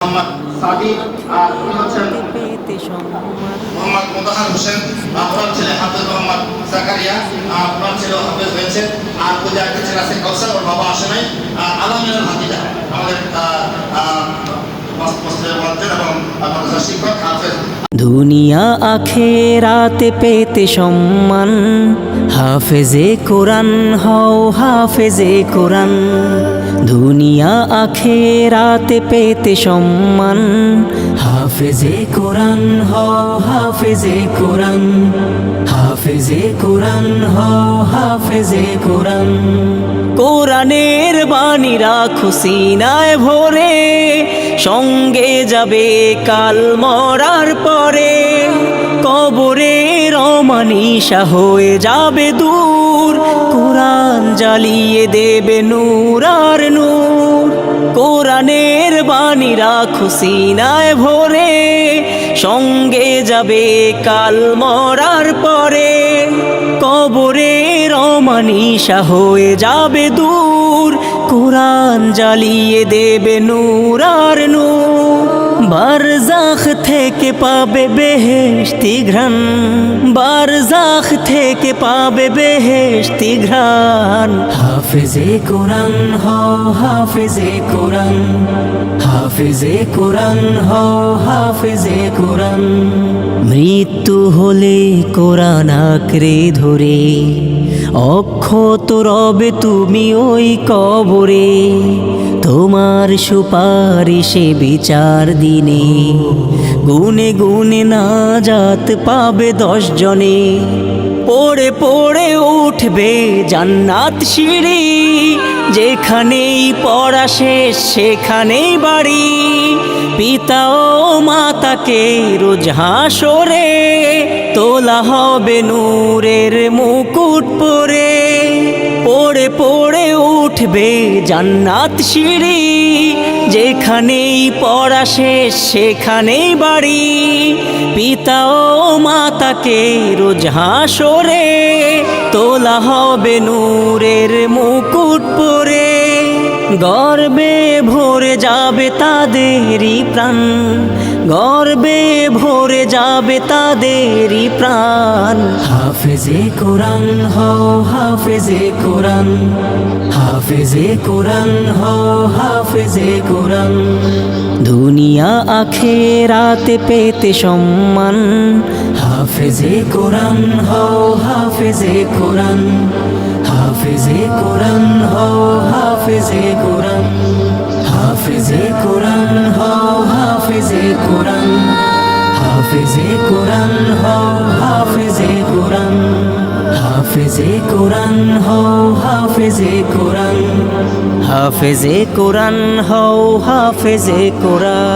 মোহাম্মদ সাদি আর উনি হচ্ছেন মোহাম্মদ মোতাহার হোসেন, ওনার ছেলে হাফেজ মোহাম্মদ জাকারিয়া, ওনার ছেলে হাফেজ হয়েছে। আর ওই যে একটা ছেলে আছে কাউসার, ওর বাবা আসে নাই। আলামিনের ভাতিজা আমাদের শিক্ষক হাফেজ। দুনিয়া আখেরাতে পেতে সম্মান, হাফেজে কোরআন হও হাফেজে কোরআন। দুনিয়া আখেরাতে পেতে সম্মান, হাফেজে কোরআন হও হাফেজে কোরআন। হাফেজে কোরআন হও হাফেজে কোরআন। কোরআনের বাণী রাখো সিনায় ভরে, সঙ্গে যাবে কাল মরার পরে। কবরের অমানিসা হয়ে যাবে দূর, কোরআন জ্বালিয়ে দেবে নূর আর নূর। কোরআনের বাণী রাখো সিনায় ভরে, সঙ্গে যাবে কাল মরার পরে। কবরের অমানিসা হয়ে যাবে দূর, কোরআন জ্বালিয়ে দেবে নূর আর নূর। বারজাখ থেকে পাবে বেহেশতি ঘ্রাণ, বারজাখ থেকে পাবে বেহেশতি ঘ্রাণ। হাফেজে কোরআন হও হাফেজে কোরআন। হাফেজে কোরআন হও হাফেজে কোরআন। মৃত্যু হলে কোরআন আঁকড়ে ধরে, অক্ষত রবে তুমি ওই কবরে। তোমার সুপারিশে বিচার দিনে, গুনে গুনে নাজাত পাবে 10 জনে। পড়ে পড়ে উঠবে জান্নাত সিঁড়ি, যেখানেই পড়া শেষ সেখানেই বাড়ি। পিতা ও মাতাকে রোজ হাসরে, তোলা হবে নূরের মুকুট পরে। পড়ে পড়ে উঠবে জান্নাত সিঁড়ি, যেখানেই পড়া শেষ সেখানেই বাড়ি। পিতা ও মাতাকে রোজ হাসরে, তোলা হবে নূরের মুকুট পরে। গর্বে ভরে যাবে তাদেরই প্রাণ, গর্বে ভরে যাবে তাদেরই প্রাণ। হাফেজে কোরআন হও হাফেজে কোরআন। হাফেজে কোরআন হও হাফেজে কোরআন। দুনিয়া আখেরাতে পেতে সম্মান, হাফেজে কোরআন হও হাফেজে কোরআন। হাফেজে কোরআন হও হাফেজে কোরআন। হাফেজে কোরআন হও হাফেজে কোরআন। হাফেজে কোরআন হও হাফেজে কোরআন। হাফেজে কোরআন হও হাফেজে কোরআন। হাফেজে কোরআন হও হাফেজে কোরআন।